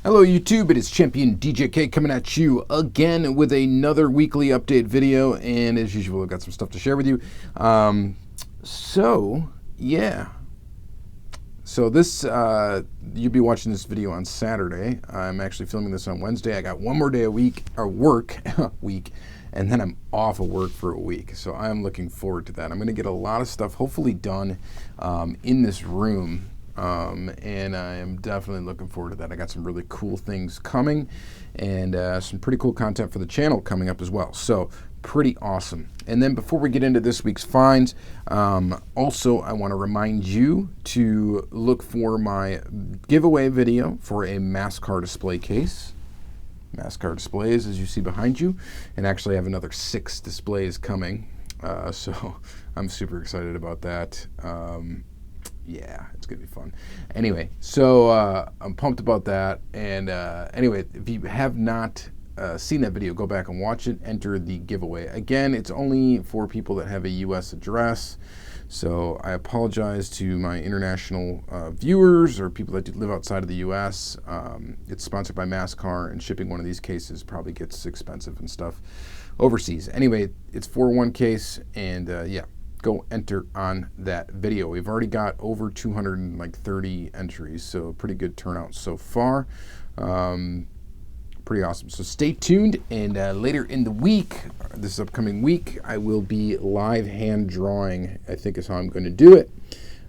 Hello YouTube, it is Championdjk coming at you again with another weekly update video, and as usual I've got some stuff to share with you. So this you'll be watching this video on Saturday. I'm actually filming this on Wednesday. I got one more day a week, or work week, and then I'm off of work for a week. So I'm looking forward to that. I'm going to get a lot of stuff hopefully done in this room. And I am definitely looking forward to that. I got some really cool things coming, and some pretty cool content for the channel coming up as well. So pretty awesome. And then before we get into this week's finds, also I want to remind you to look for my giveaway video for a MASCAR display case. MASCAR displays, as you see behind you, and actually I have another 6 displays coming. So I'm super excited about that. Yeah, it's gonna be fun. Anyway, so I'm pumped about that. And anyway, if you have not seen that video, go back and watch it. Enter the giveaway. Again, it's only for people that have a U.S. address. So I apologize to my international viewers or people that live outside of the U.S. It's sponsored by MASCAR, and shipping one of these cases probably gets expensive and stuff overseas. Anyway, it's for one case, and yeah. Go enter on that video. We've already got over 230 entries, so pretty good turnout so far. Pretty awesome. So stay tuned, and later in the week, this upcoming week, I will be live hand drawing, I think is how I'm going to do it.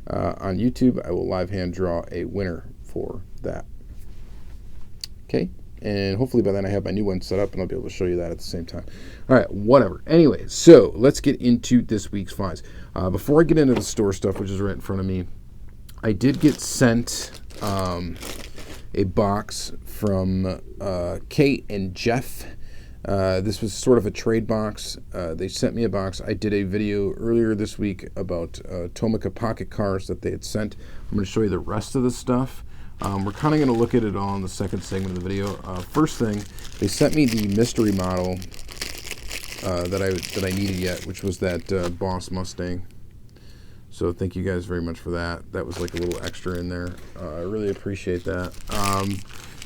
On YouTube, I will live hand draw a winner for that. Okay? And hopefully by then I have my new one set up and I'll be able to show you that at the same time. All right, whatever. Anyway, so let's get into this week's finds. Before I get into the store stuff, which is right in front of me, I did get sent a box from Kate and Jeff. This was sort of a trade box. They sent me a box. I did a video earlier this week about Tomica pocket cars that they had sent. I'm going to show you the rest of the stuff. We're kind of going to look at it all in the second segment of the video. First thing, they sent me the mystery model that I needed yet, which was that Boss Mustang. So thank you guys very much for that. That was like a little extra in there. I really appreciate that.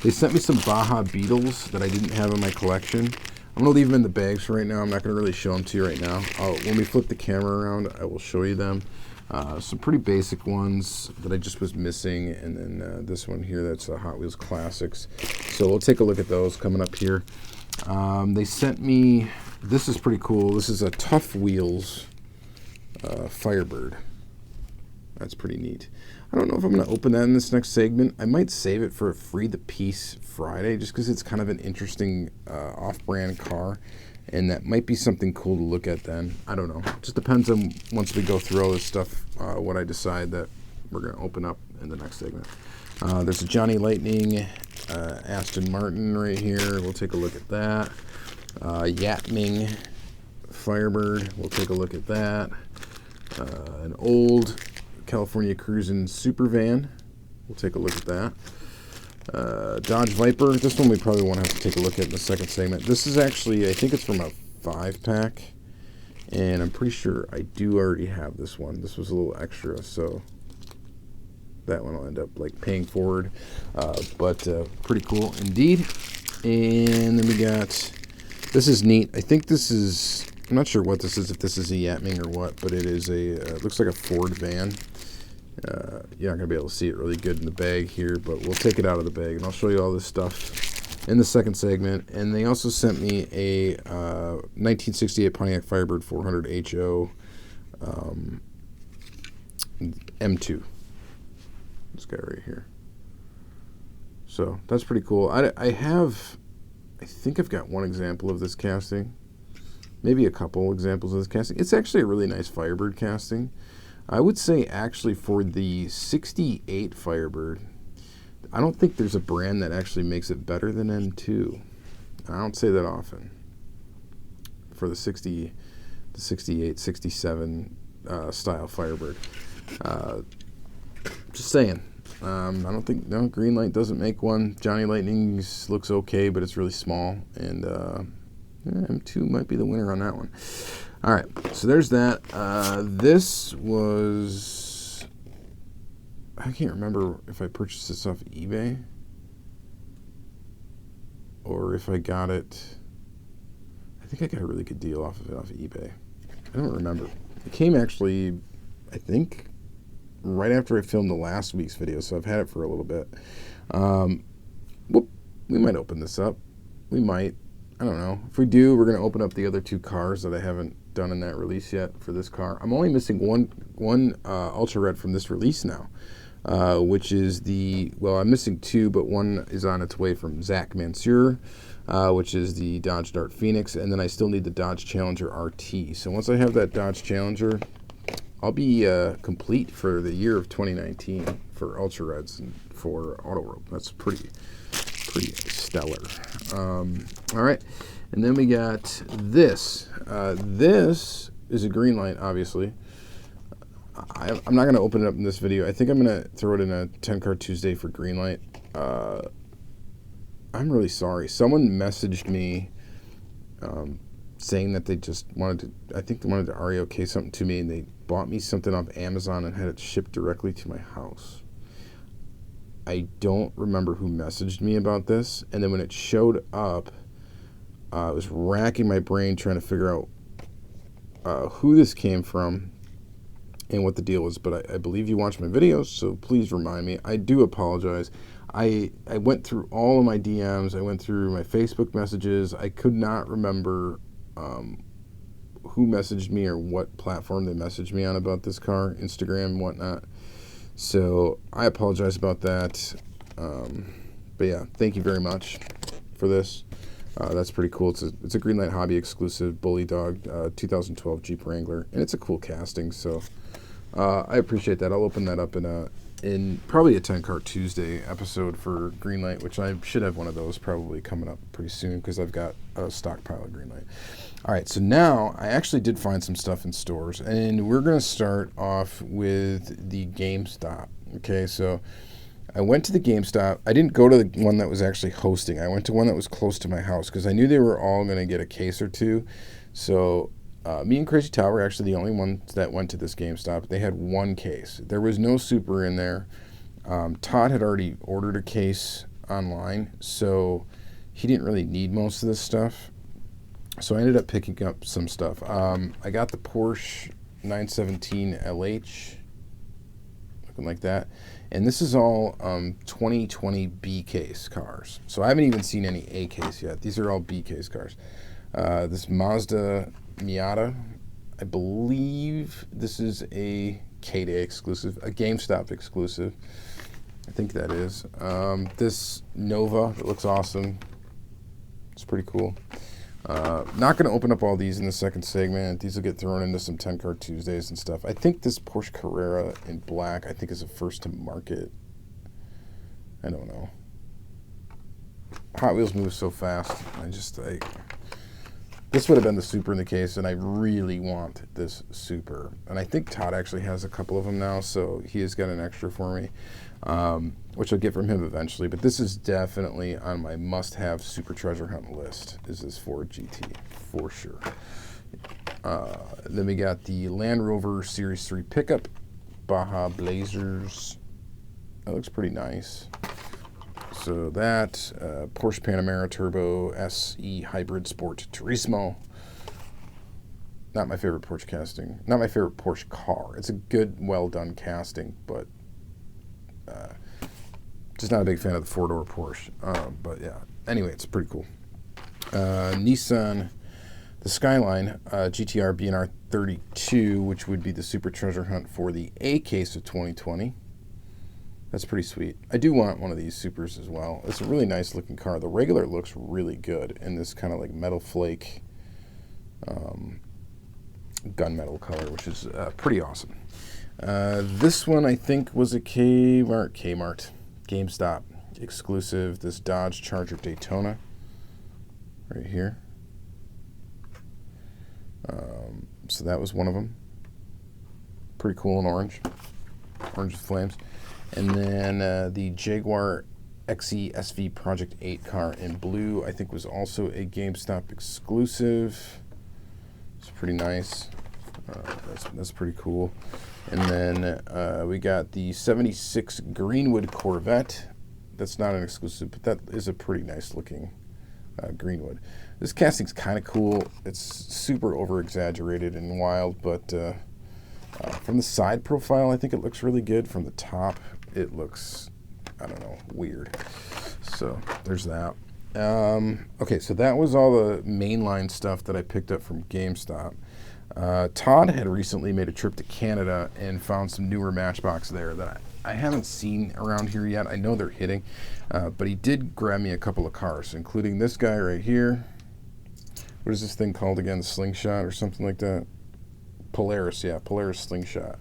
They sent me some Baja Beetles that I didn't have in my collection. I'm going to leave them in the bags for right now. I'm not going to really show them to you right now. When we flip the camera around, I will show you them. Some pretty basic ones that I just was missing, and then this one here, that's a Hot Wheels Classics. So we'll take a look at those coming up here. They sent me, this is pretty cool. This is a Tough Wheels Firebird. That's pretty neat. I don't know if I'm going to open that in this next segment. I might save it for a Free the Piece Friday, just because it's kind of an interesting off-brand car. And that might be something cool to look at then. I don't know. It just depends on, once we go through all this stuff, what I decide that we're going to open up in the next segment. There's a Johnny Lightning Aston Martin right here. We'll take a look at that. Yatming Firebird. We'll take a look at that. An old California Cruisin' Super Van. We'll take a look at that. Dodge Viper. This one we probably won't have to take a look at in the second segment. This is actually, I think it's from a 5-pack, and I'm pretty sure I do already have this one. This was a little extra, so that one I'll end up like paying forward, but pretty cool indeed. And then we got, this is neat. I think this is, I'm not sure what this is, if this is a Yatming or what, but it is a, it looks like a Ford van. You're not going to be able to see it really good in the bag here, but we'll take it out of the bag, and I'll show you all this stuff in the second segment. And they also sent me a 1968 Pontiac Firebird 400 HO M2. This guy right here. So that's pretty cool. I think I've got one example of this casting. Maybe a couple examples of this casting. It's actually a really nice Firebird casting. I would say actually for the 68 Firebird, I don't think there's a brand that actually makes it better than M2. I don't say that often. For the 60, the 68, 67 style Firebird. Just saying. I don't think, no, Greenlight doesn't make one. Johnny Lightning looks okay, but it's really small. And M2 might be the winner on that one. All right, so there's that. This was, I can't remember if I purchased this off eBay. or if I got it. I think I got a really good deal off of it off of eBay. I don't remember. It came actually, I think, right after I filmed the last week's video, so I've had it for a little bit. Whoop, we might open this up. We might. I don't know. If we do, we're going to open up the other two cars that I haven't done in that release yet for this car. I'm only missing one Ultra Red from this release now, which is I'm missing two, but one is on its way from Zach Mansour, which is the Dodge Dart Phoenix, and then I still need the Dodge Challenger RT. So once I have that Dodge Challenger, I'll be complete for the year of 2019 for Ultra Reds and for Auto World. That's pretty stellar. All right, and then we got this. This is a green light, obviously. I'm not going to open it up in this video. I think I'm going to throw it in a 10 Car Tuesday for green light. I'm really sorry. Someone messaged me saying that they just wanted to, I think they wanted to REOK something to me, and they bought me something off Amazon and had it shipped directly to my house. I don't remember who messaged me about this, and then when it showed up, I was racking my brain trying to figure out who this came from and what the deal is, but I believe you watch my videos, so please remind me. I do apologize. I went through all of my DMs. I went through my Facebook messages. I could not remember who messaged me or what platform they messaged me on about this car, Instagram and whatnot. So I apologize about that. But yeah, thank you very much for this. That's pretty cool. It's a Greenlight Hobby exclusive Bully Dog 2012 Jeep Wrangler, and it's a cool casting. So I appreciate that. I'll open that up in probably a 10 Car Tuesday episode for Greenlight, which I should have one of those probably coming up pretty soon because I've got a stockpile of Greenlight. All right, so now I actually did find some stuff in stores, and we're going to start off with the GameStop. Okay, so I went to the GameStop. I didn't go to the one that was actually hosting. I went to one that was close to my house because I knew they were all going to get a case or two. So me and Crazy Tower were actually the only ones that went to this GameStop. They had one case. There was no Super in there. Todd had already ordered a case online, so he didn't really need most of this stuff. So I ended up picking up some stuff. I got the Porsche 917 LH, looking like that. And this is all 2020 B case cars. So I haven't even seen any A case yet. These are all B case cars. This Mazda Miata, I believe this is a K-Day exclusive, a GameStop exclusive. I think that is. This Nova, that looks awesome. It's pretty cool. Not going to open up all these in the second segment. These will get thrown into some 10 Car Tuesdays and stuff. I think this Porsche Carrera in black, I think is a first to market. I don't know. Hot Wheels moves so fast. This would have been the Super in the case, and I really want this Super. And I think Todd actually has a couple of them now, so he has got an extra for me, which I'll get from him eventually. But this is definitely on my must-have Super Treasure Hunt list, is this Ford GT, for sure. Then we got the Land Rover Series 3 pickup, Baja Blazers. That looks pretty nice. So that, Porsche Panamera Turbo SE Hybrid Sport Turismo. Not my favorite Porsche casting. Not my favorite Porsche car. It's a good, well-done casting, but just not a big fan of the four-door Porsche. But yeah, anyway, it's pretty cool. Nissan, the Skyline GTR BNR 32, which would be the Super Treasure Hunt for the A case of 2020. That's pretty sweet. I do want one of these Supers as well. It's a really nice looking car. The regular looks really good in this kind of like metal flake gunmetal color, which is pretty awesome. This one I think was a Kmart, GameStop exclusive. This Dodge Charger Daytona right here. So that was one of them. Pretty cool in orange with flames. And then the Jaguar XE SV Project 8 car in blue, I think was also a GameStop exclusive. It's pretty nice. That's pretty cool. And then we got the 76 Greenwood Corvette. That's not an exclusive, but that is a pretty nice looking Greenwood. This casting's kind of cool. It's super over-exaggerated and wild, but from the side profile, I think it looks really good. From the top, it looks, I don't know, weird. So there's that. Okay, so that was all the mainline stuff that I picked up from GameStop. Todd had recently made a trip to Canada and found some newer Matchbox there that I haven't seen around here yet. I know they're hitting, but he did grab me a couple of cars, including this guy right here. What is this thing called again? Slingshot or something like that? Polaris, yeah, Polaris Slingshot.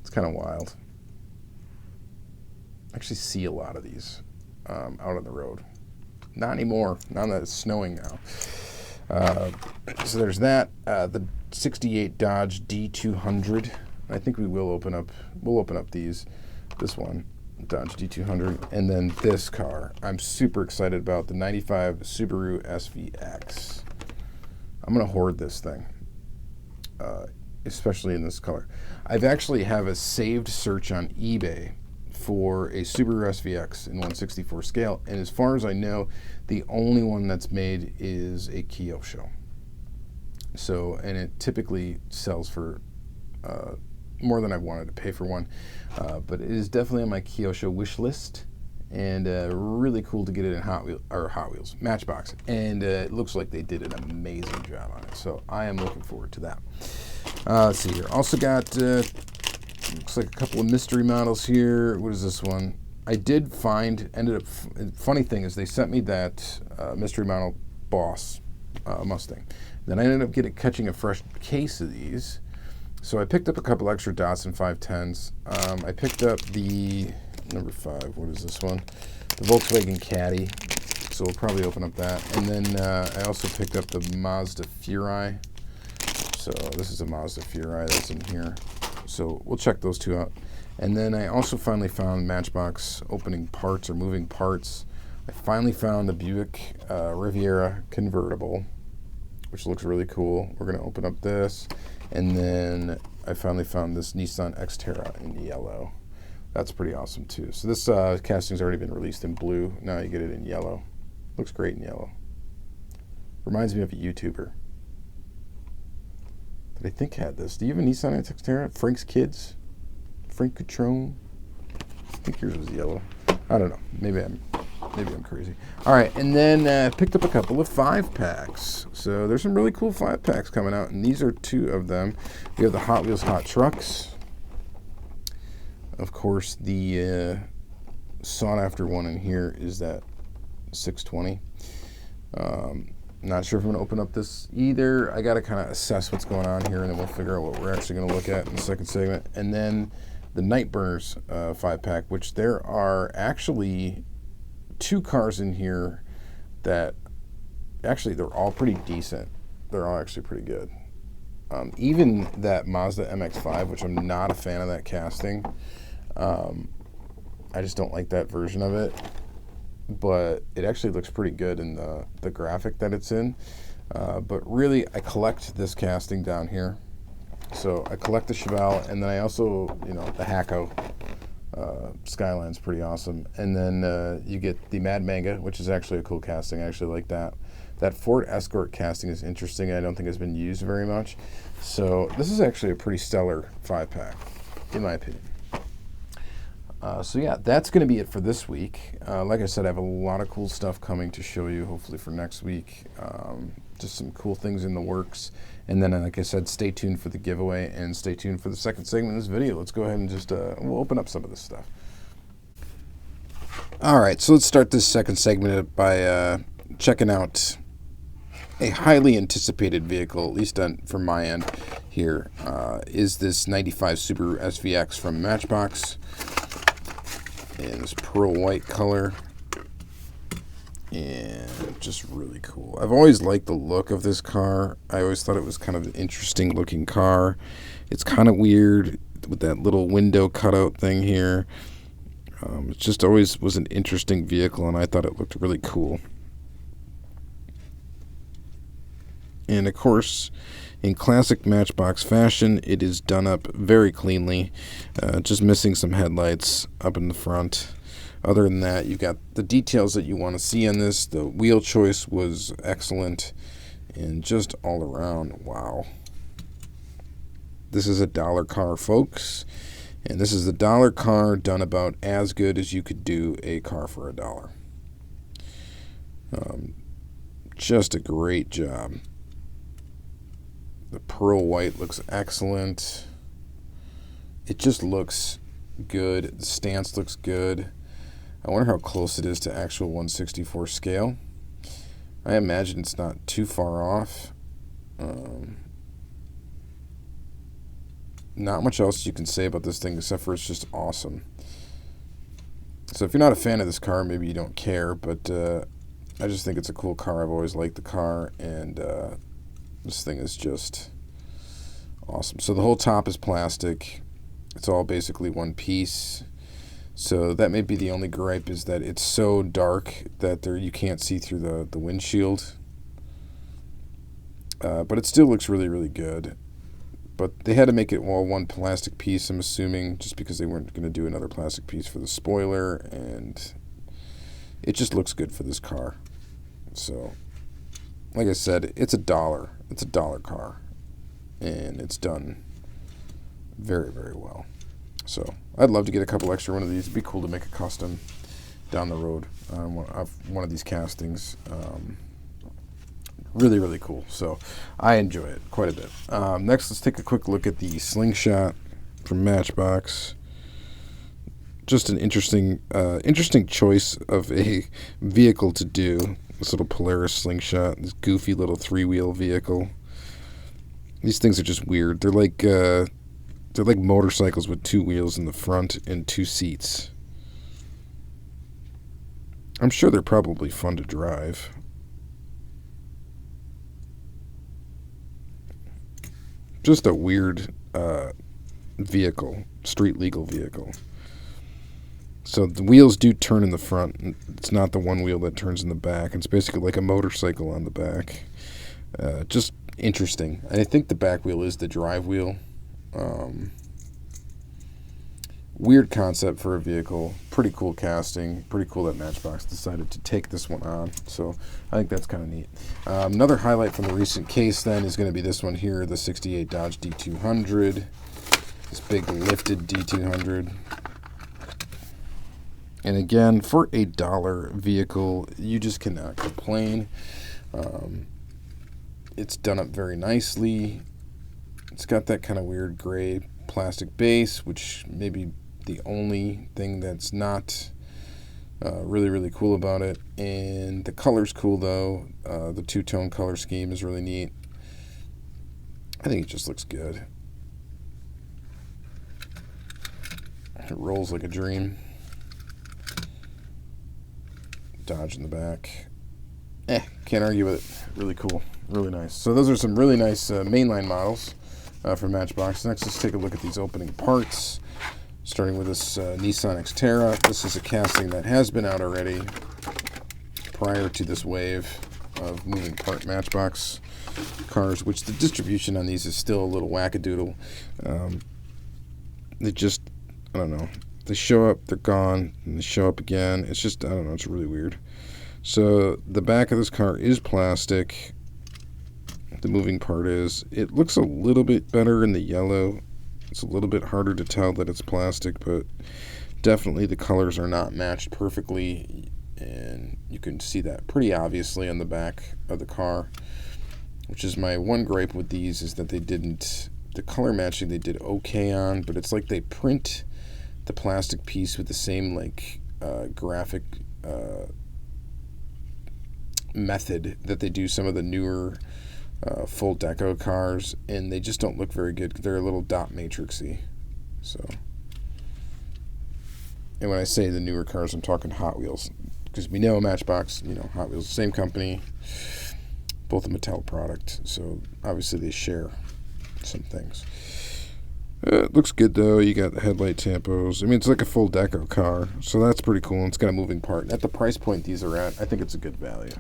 It's kind of wild. I actually see a lot of these out on the road. Not anymore, now that it's snowing now. So there's that. The 68 Dodge D200. I think we'll open up these. This one, Dodge D200, and then this car. I'm super excited about the 95 Subaru SVX. I'm gonna hoard this thing, especially in this color. I've actually have a saved search on eBay for a Subaru SVX in 1/64 scale, and as far as I know, the only one that's made is a Kyosho. So, and it typically sells for more than I wanted to pay for one, but it is definitely on my Kyosho wish list, and really cool to get it in Hot Wheels, Matchbox, and it looks like they did an amazing job on it. So I am looking forward to that. Let's see here. Also got looks like a couple of mystery models here. What is this one? I did find, funny thing is they sent me that mystery model Boss Mustang. Then I ended up catching a fresh case of these. So I picked up a couple extra dots and 510s. I picked up the number 5, what is this one? The Volkswagen Caddy. So we'll probably open up that. And then I also picked up the Mazda Furai. So this is a Mazda Furai that's in here. So we'll check those two out. And then I also finally found Matchbox opening parts or moving parts. I finally found the Buick Riviera convertible, which looks really cool. We're going to open up this. And then I finally found this Nissan Xterra in yellow. That's pretty awesome too. So this casting's already been released in blue. Now you get it in yellow. Looks great in yellow. Reminds me of a YouTuber that I think had this. Do you have a Nissan Xterra? Frank's Kids? Frank Catrone? I think yours was yellow. I don't know. Maybe I'm crazy. All right, and then picked up a couple of 5-packs. So there's some really cool 5-packs coming out, and these are 2 of them. We have the Hot Wheels Hot Trucks. Of course, the sought-after one in here is that 620. Not sure if I'm going to open up this either. I got to kind of assess what's going on here, and then we'll figure out what we're actually going to look at in the second segment. And then the Nightburners 5-pack, which there are actually 2 cars in here that actually they're all pretty decent. They're all actually pretty good. Even that Mazda MX-5, which I'm not a fan of that casting. I just don't like that version of it. But it actually looks pretty good in the graphic that it's in. But really, I collect this casting down here. So I collect the Chevelle, and then I also, the Hakko Skyline's pretty awesome. And then you get the Mad Manga, which is actually a cool casting. I actually like that. That Ford Escort casting is interesting. I don't think it's been used very much. So this is actually a pretty stellar 5-pack, in my opinion. So yeah, that's going to be it for this week. Like I said, I have a lot of cool stuff coming to show you, hopefully for next week. Just some cool things in the works. And then, like I said, stay tuned for the giveaway and stay tuned for the second segment of this video. Let's go ahead and just, we'll open up some of this stuff. All right, so let's start this second segment by checking out a highly anticipated vehicle, at least from my end here, is this 95 Subaru SVX from Matchbox in this pearl white color. And just really cool. I've always liked the look of this car. I always thought it was kind of an interesting looking car. It's kind of weird with that little window cutout thing here. It just always was an interesting vehicle, and I thought it looked really cool. And of course, in classic Matchbox fashion, it is done up very cleanly, just missing some headlights up in the front. Other than that, you've got the details that you want to see on this. The wheel choice was excellent, and just all around, wow. This is a dollar car, folks, and this is the dollar car done about as good as you could do a car for $1. Just a great job. The pearl white looks excellent. It just looks good. The stance looks good. I wonder how close it is to actual 1/64 scale. I imagine it's not too far off. Not much else you can say about this thing except for it's just awesome. So if you're not a fan of this car, maybe you don't care, but I just think it's a cool car. I've always liked the car, and this thing is just awesome. So the whole top is plastic. It's all basically one piece. So that may be the only gripe, is that it's so dark that you can't see through the windshield. But it still looks really, really good. But they had to make it all one plastic piece, I'm assuming, just because they weren't going to do another plastic piece for the spoiler, and it just looks good for this car. So, like I said, it's $1. It's a dollar car, and it's done very, very well. So I'd love to get a couple extra one of these. It'd be cool to make a custom down the road on one of these castings. Really, really cool. So I enjoy it quite a bit. Next, let's take a quick look at the slingshot from Matchbox. Just an interesting choice of a vehicle to do. This little Polaris slingshot, this goofy little 3-wheel vehicle. These things are just weird. They're like motorcycles with 2 wheels in the front and 2 seats. I'm sure they're probably fun to drive. Just a weird vehicle, street legal vehicle. So the wheels do turn in the front. It's not the one wheel that turns in the back. It's basically like a motorcycle on the back. Just interesting. I think the back wheel is the drive wheel. Weird concept for a vehicle. Pretty cool casting. Pretty cool that Matchbox decided to take this one on. So I think that's kind of neat. Another highlight from the recent case then is going to be this one here, the 68 Dodge D200. This big lifted D200. And again, for a $1 vehicle, you just cannot complain. It's done up very nicely. It's got that kind of weird gray plastic base, which may be the only thing that's not really, really cool about it. And the color's cool, though. The two-tone color scheme is really neat. I think it just looks good. It rolls like a dream. Dodge in the back. Can't argue with it. Really cool. Really nice. So those are some really nice mainline models from Matchbox. Next, let's take a look at these opening parts. Starting with this Nissan Xterra. This is a casting that has been out already prior to this wave of moving part Matchbox cars, which the distribution on these is still a little wackadoodle. They just, I don't know. They show up, they're gone, and they show up again. It's just, I don't know, it's really weird. So the back of this car is plastic. The moving part is. It looks a little bit better in the yellow. It's a little bit harder to tell that it's plastic, but definitely the colors are not matched perfectly, and you can see that pretty obviously on the back of the car, which is my one gripe with these, is that they didn't, the color matching they did okay on, but it's like they print the plastic piece with the same like graphic method that they do some of the newer full deco cars, and they just don't look very good. They're a little dot matrixy. So, and when I say the newer cars, I'm talking Hot Wheels, because we know Matchbox, Hot Wheels, same company, both a Mattel product, so obviously they share some things. It looks good though. You got the headlight tampos. I mean, it's like a full deco car, so that's pretty cool. It's got a moving part. And at the price point these are at, I think it's a good value.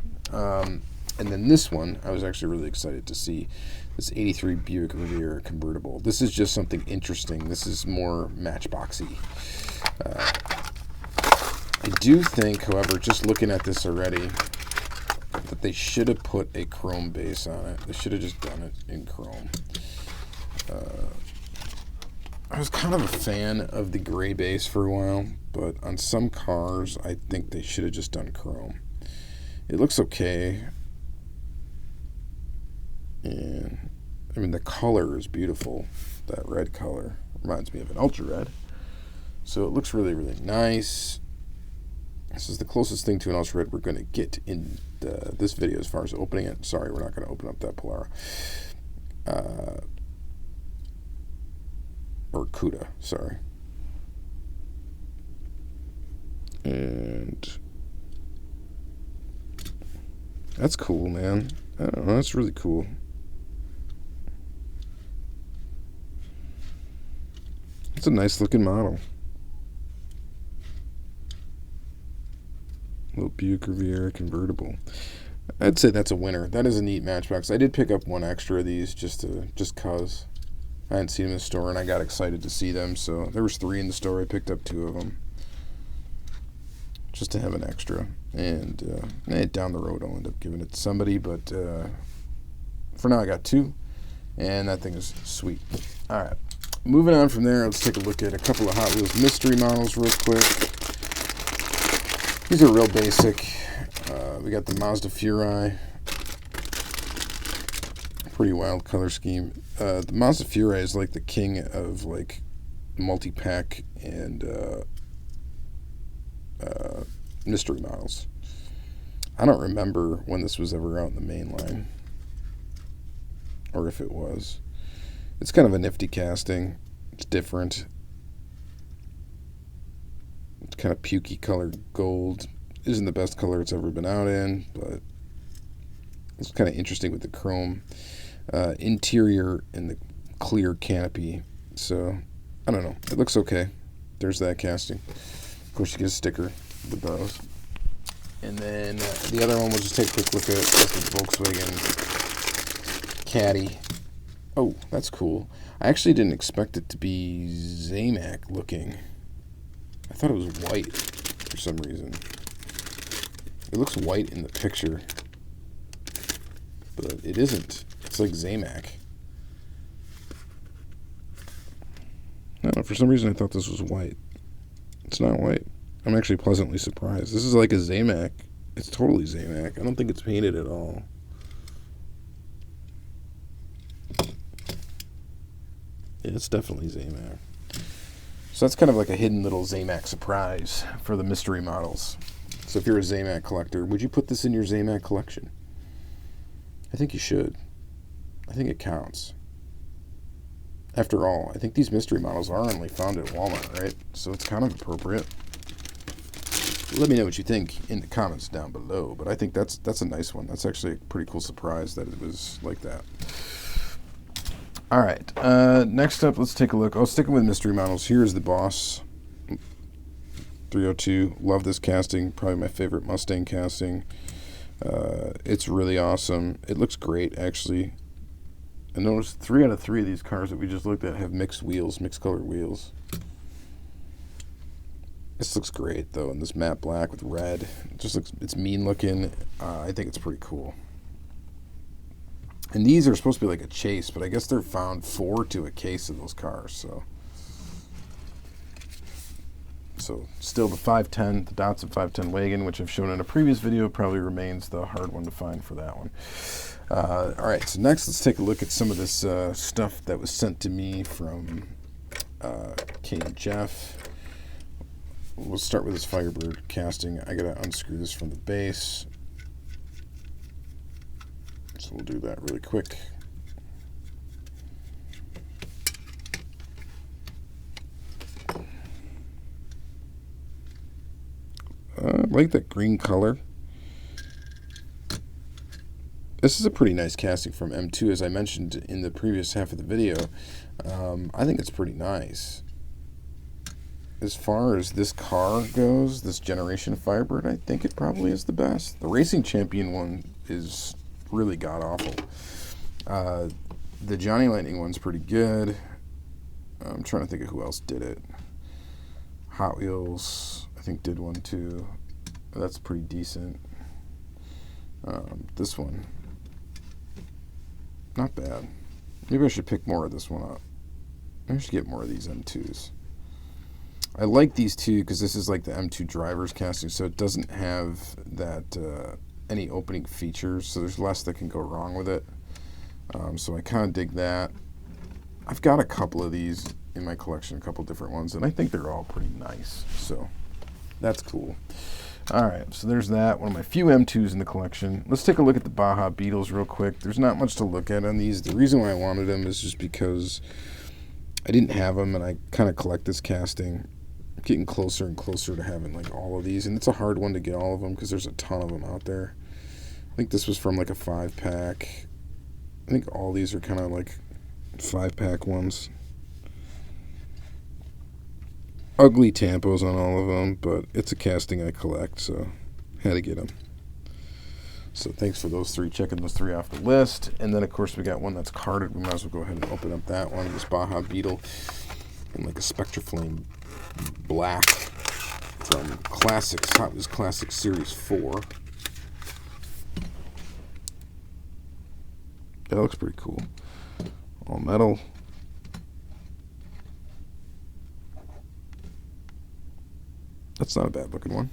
And then this one, I was actually really excited to see, this 83 Buick Riviera convertible. This is just something interesting. This is more Matchboxy. I do think, however, just looking at this already, that they should have put a chrome base on it. They should have just done it in chrome. I was kind of a fan of the gray base for a while, but on some cars, I think they should have just done chrome. It looks okay. And, I mean, the color is beautiful. That red color reminds me of an ultra red. So it looks really, really nice. This is the closest thing to an ultra red we're going to get in this video as far as opening it. Sorry, we're not going to open up that Polara. Or Cuda, sorry. And that's cool, man. I don't know, that's really cool. It's a nice looking model. Little Buick Riviera convertible. I'd say that's a winner. That is a neat Matchbox. I did pick up one extra of these just cause I hadn't seen them in the store and I got excited to see them. So there was 3 in the store. I picked up 2 of them just to have an extra. And down the road I'll end up giving it to somebody. But for now I got 2, and that thing is sweet. All right, moving on from there, let's take a look at a couple of Hot Wheels mystery models real quick. These are real basic. We got the Mazda Furai. Pretty wild color scheme. The Mazda Furai is like the king of like multi-pack and mystery models. I don't remember when this was ever out in the main line, or if it was. It's kind of a nifty casting. It's different. It's kind of pukey colored gold. Isn't the best color it's ever been out in, but it's kind of interesting with the chrome interior and the clear canopy. So I don't know. It looks okay. There's that casting. Of course, you get a sticker with those. And then the other one, we'll just take a quick look at the Volkswagen Caddy. Oh, that's cool. I actually didn't expect it to be Zamac looking. I thought it was white for some reason. It looks white in the picture, but it isn't. It's like Zamac. No, for some reason I thought this was white. It's not white. I'm actually pleasantly surprised. This is like a Zamac. It's totally Zamac. I don't think it's painted at all. Yeah, it's definitely Zamac. So that's kind of like a hidden little Zamac surprise for the mystery models. So if you're a Zamac collector, would you put this in your Zamac collection? I think you should. I think it counts. After all, I think these mystery models are only found at Walmart, right? So it's kind of appropriate. Let me know what you think in the comments down below. But I think that's a nice one. That's actually a pretty cool surprise that it was like that. All right. Next up, let's take a look. Oh, sticking with mystery models. Here's the Boss 302. Love this casting. Probably my favorite Mustang casting. It's really awesome. It looks great, actually. I noticed 3 out of 3 of these cars that we just looked at have mixed wheels, mixed color wheels. This looks great, though, in this matte black with red. It just looks, it's mean looking. I think it's pretty cool. And these are supposed to be like a chase, but I guess they're found 4 to a case of those cars, So still the 510, the Datsun 510 wagon, which I've shown in a previous video, probably remains the hard one to find for that one. All right, so next let's take a look at some of this stuff that was sent to me from Kate and Jeff. We'll start with this Firebird casting. I gotta unscrew this from the base. So we'll do that really quick. I like that green color. This is a pretty nice casting from M2, as I mentioned in the previous half of the video. I think it's pretty nice. As far as this car goes, this generation of Firebird, I think it probably is the best. The Racing Champion one is really god-awful. The Johnny Lightning one's pretty good. I'm trying to think of who else did it. Hot Wheels. I think, did one too. That's pretty decent. This one, not bad. Maybe I should pick more of this one up. Maybe I should get more of these M2s. I like these two because this is like the M2 driver's casting, so it doesn't have that any opening features, so there's less that can go wrong with it. So I kind of dig that. I've got a couple of these in my collection, a couple different ones, and I think they're all pretty nice, so that's cool. All right, so there's that, one of my few M2s in the collection. Let's take a look at the Baja Beetles real quick. There's not much to look at on these. The reason why I wanted them is just because I didn't have them, and I kind of collect this casting. I'm getting closer and closer to having like all of these, and it's a hard one to get all of them because there's a ton of them out there. I think this was from like a 5-pack. I think all these are kind of like 5-pack ones. Ugly tampos on all of them, but it's a casting I collect, so had to get them. So thanks for those three, checking those three off the list. And then, of course, we got one that's carded. We might as well go ahead and open up that one, this Baja Beetle in like a Spectraflame black from Classics, Hotwheels Classic Series 4. That looks pretty cool. All metal. That's not a bad looking one.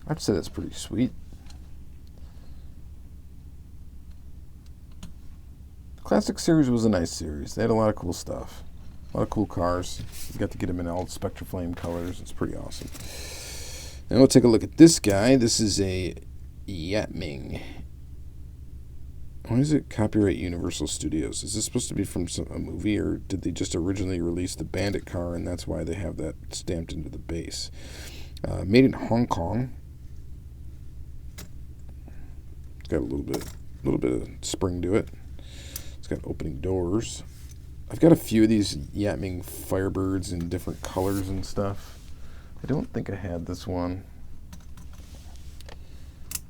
I'd say that's pretty sweet. Classic series was a nice series. They had a lot of cool stuff. A lot of cool cars. You got to get them in all Spectraflame colors. It's pretty awesome. Now we'll take a look at this guy. This is a Yatming. Why is it copyright Universal Studios? Is this supposed to be from a movie, or did they just originally release the Bandit car and that's why they have that stamped into the base? Made in Hong Kong. It's got a little bit of spring to it. It's got opening doors. I've got a few of these Yatming Firebirds in different colors and stuff. I don't think I had this one,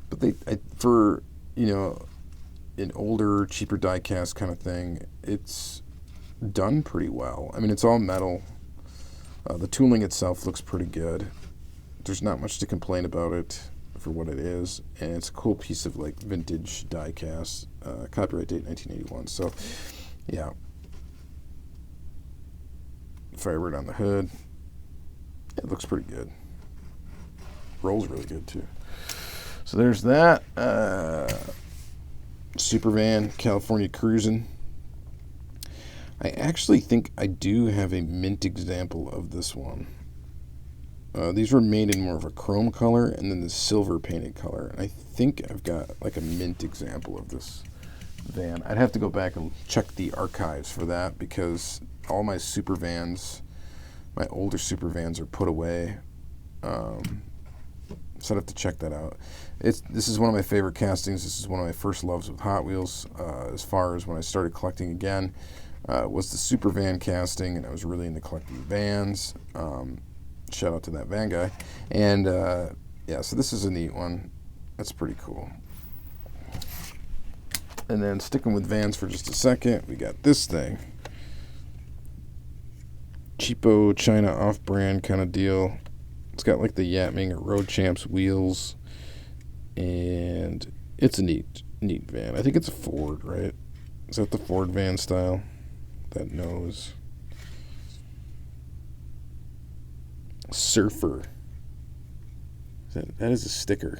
but for an older, cheaper die-cast kind of thing, it's done pretty well. I mean, it's all metal. The tooling itself looks pretty good. There's not much to complain about it for what it is, and it's a cool piece of like vintage die-cast. Copyright date 1981. So, yeah. Firebird on the hood. It looks pretty good. Rolls really good too. So there's that. Supervan, California Cruisin'. I actually think I do have a mint example of this one. These were made in more of a chrome color and then the silver painted color. And I think I've got like a mint example of this van. I'd have to go back and check the archives for that because all my Supervans, my older Supervans, are put away. So I'd have to check that out. This is one of my favorite castings. This is one of my first loves with Hot Wheels. As far as when I started collecting again, was the Supervan casting, and I was really into collecting vans. Shout out to that van guy. And yeah, so this is a neat one. That's pretty cool. And then sticking with vans for just a second, we got this thing. Cheapo China off-brand kind of deal. It's got like the Yatming or Road Champs wheels, and it's a neat van. I think it's a Ford, right? Is that the Ford van style? That nose. Surfer. That is a sticker.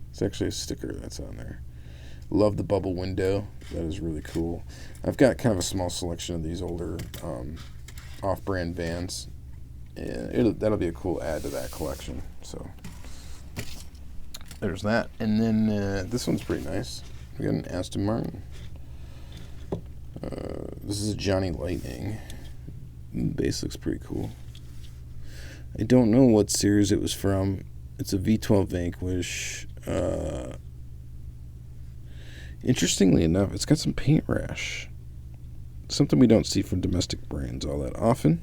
It's actually a sticker that's on there. Love the bubble window. That is really cool. I've got kind of a small selection of these older off-brand vans. And that'll be a cool add to that collection. So there's that. And then this one's pretty nice. We got an Aston Martin. This is a Johnny Lightning. The base looks pretty cool. I don't know what series it was from. It's a V12 Vanquish. Interestingly enough, it's got some paint rash. Something we don't see from domestic brands all that often.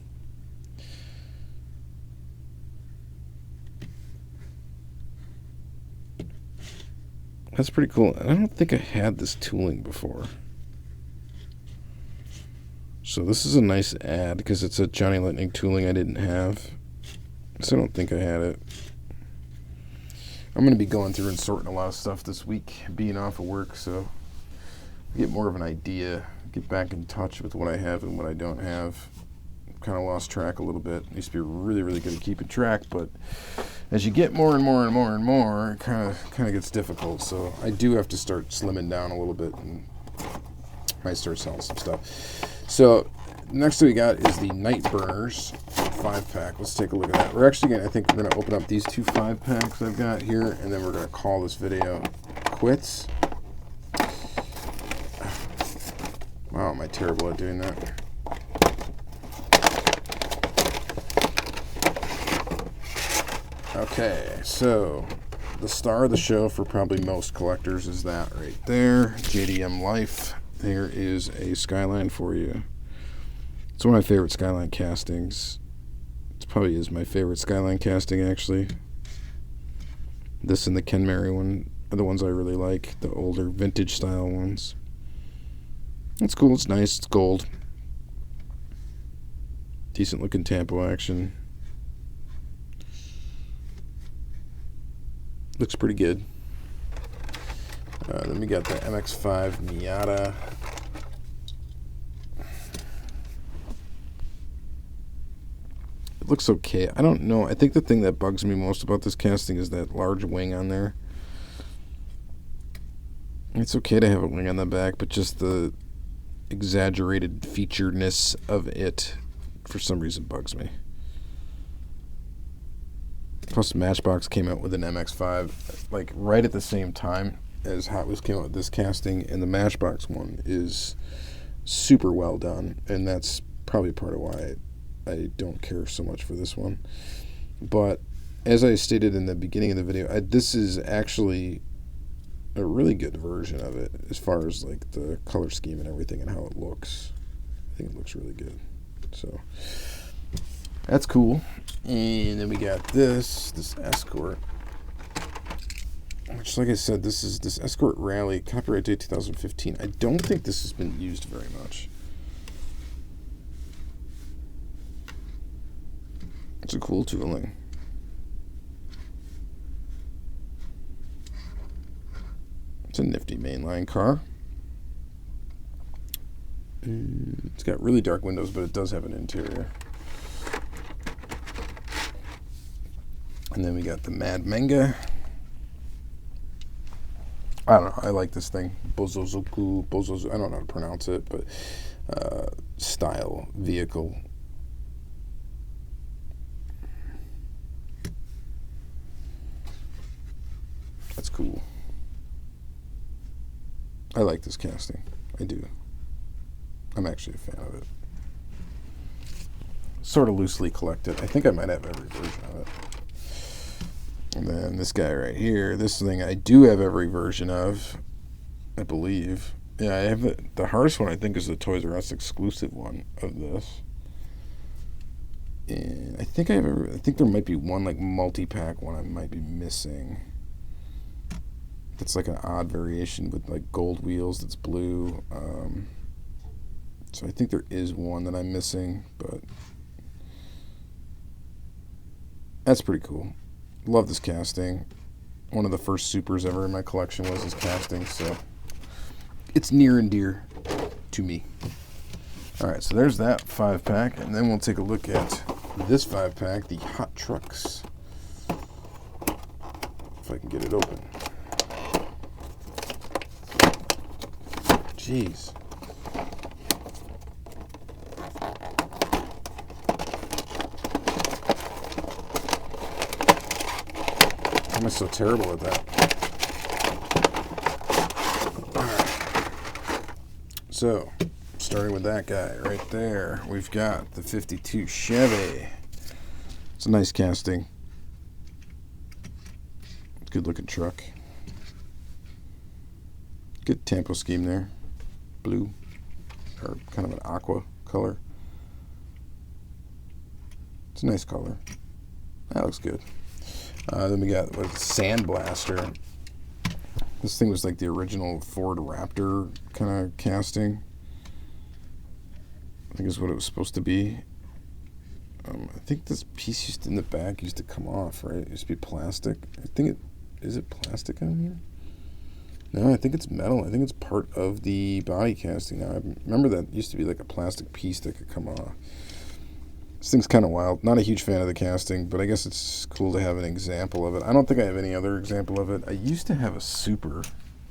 That's pretty cool. And I don't think I had this tooling before. So this is a nice ad because it's a Johnny Lightning tooling I didn't have. So I don't think I had it. I'm going to be going through and sorting a lot of stuff this week, being off of work, so get more of an idea, get back in touch with what I have and what I don't have. Kind of lost track a little bit. Used to be really, really good at keeping track, but as you get more and more and more and more, it kind of gets difficult. So I do have to start slimming down a little bit and might start selling some stuff. So next thing we got is the Night Burners 5-pack. Let's take a look at that. We're actually I think we're going to open up these 2 5-packs I've got here, and then we're going to call this video quits. Wow, am I terrible at doing that? Okay, so the star of the show for probably most collectors is that right there, JDM Life. There is a Skyline for you. It's one of my favorite Skyline castings. It probably is my favorite Skyline casting, actually. This and the Ken Mary one are the ones I really like, the older vintage style ones. It's cool, it's nice, it's gold. Decent looking tampo action. Looks pretty good. Then we got the MX-5 Miata. It looks okay. I don't know. I think the thing that bugs me most about this casting is that large wing on there. It's okay to have a wing on the back, but just the exaggerated featuredness of it for some reason bugs me. Plus, Matchbox came out with an MX-5 like right at the same time as Hot Wheels came out with this casting, and the Matchbox one is super well done, and that's probably part of why I don't care so much for this one. But as I stated in the beginning of the video, this is actually a really good version of it as far as like the color scheme and everything and how it looks. I think it looks really good. So that's cool. And then we got this Escort, which, like I said, this Escort Rally, copyright date 2015. I don't think this has been used very much. It's a cool tooling. It's a nifty mainline car. It's got really dark windows, but it does have an interior. And then we got the Mad Manga. I don't know. I like this thing. Bozozoku. I don't know how to pronounce it, but style vehicle. That's cool. I like this casting. I do. I'm actually a fan of it. Sort of loosely collected. I think I might have every version of it. And then this guy right here, this thing I do have every version of, I believe. Yeah, I have it. The hardest one I think is the Toys R Us exclusive one of this. And I think I think there might be one like multi-pack one I might be missing. That's like an odd variation with like gold wheels that's blue. So I think there is one that I'm missing, but that's pretty cool. Love this casting. One of the first supers ever in my collection was this casting, so it's near and dear to me. Alright, so there's that 5-pack, and then we'll take a look at this 5-pack, the Hot Trucks. If I can get it open. Jeez. Why am I so terrible at that? Alright. So, starting with that guy right there, we've got the 52 Chevy. It's a nice casting. Good looking truck. Good tempo scheme there. Blue, or kind of an aqua color. It's a nice color. That looks good. Then we got Sandblaster. This thing was like the original Ford Raptor kind of casting. I think is what it was supposed to be. I think this piece in the back used to come off, right? It used to be plastic. I think is it plastic on here? No, I think it's metal. I think it's part of the body casting now. I remember that used to be like a plastic piece that could come off. This thing's kind of wild. Not a huge fan of the casting, but I guess it's cool to have an example of it. I don't think I have any other example of it. I used to have a super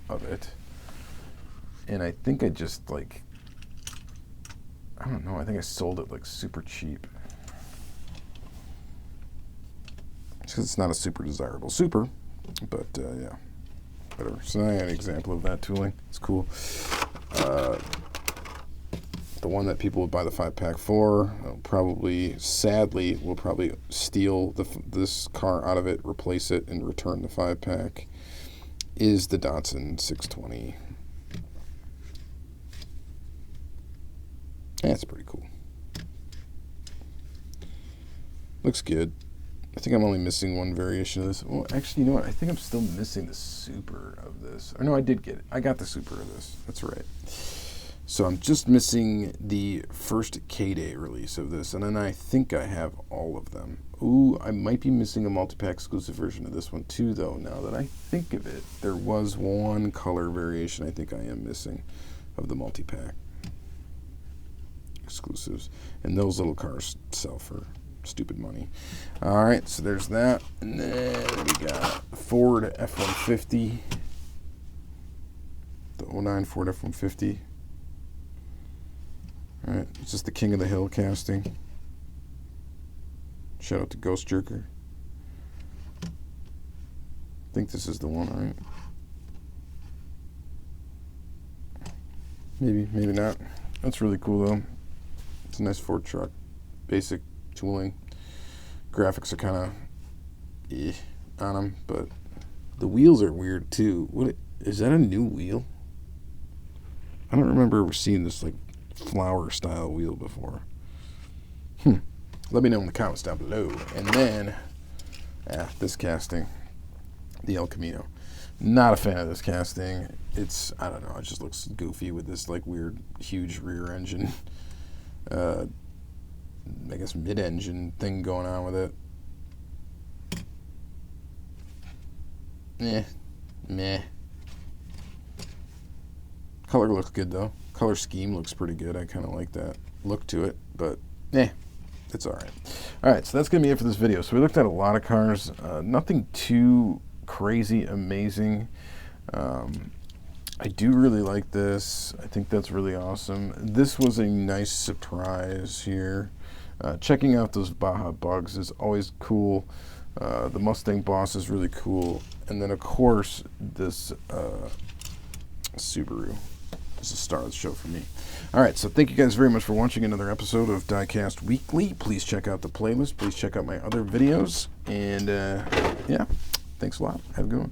of it, and I think I just like, I don't know, I think I sold it like super cheap. Because it's not a super desirable super, but yeah, whatever. So now I got an example of that tooling. It's cool. The one that people would buy the 5-pack for, probably, sadly, will probably steal this car out of it, replace it, and return the 5-pack, is the Datsun 620. That's pretty cool. Looks good. I think I'm only missing one variation of this. Well, actually, you know what? I think I'm still missing the super of this. Or no, I did get it. I got the super of this. That's right. So I'm just missing the first K-Day release of this, and then I think I have all of them. Ooh, I might be missing a multi-pack exclusive version of this one too, though, now that I think of it. There was one color variation I think I am missing of the multi-pack exclusives, and those little cars sell for stupid money. All right, so there's that, and then we got Ford F-150, the 09 Ford F-150. All right, it's just the King of the Hill casting. Shout out to Ghost Jerker. I think this is the one, all right? Maybe, maybe not. That's really cool though. It's a nice Ford truck. Basic tooling. Graphics are kind of on them, but the wheels are weird too. What is that, a new wheel? I don't remember ever seeing this like flower style wheel before. Let me know in the comments down below. And then this casting, the El Camino. Not a fan of this casting. It's, I don't know, it just looks goofy with this like weird huge rear engine, I guess mid-engine thing going on with it. Meh. Color looks good though. Color scheme looks pretty good. I kind of like that look to it, but it's all right. All right, so that's gonna be it for this video. So we looked at a lot of cars. Nothing too crazy amazing. I do really like this. I think that's really awesome. This was a nice surprise here. Checking out those Baja Bugs is always cool. The Mustang Boss is really cool. And then, of course, this Subaru is a star of the show for me. All right, so thank you guys very much for watching another episode of Diecast Weekly. Please check out the playlist. Please check out my other videos. And, yeah, thanks a lot. Have a good one.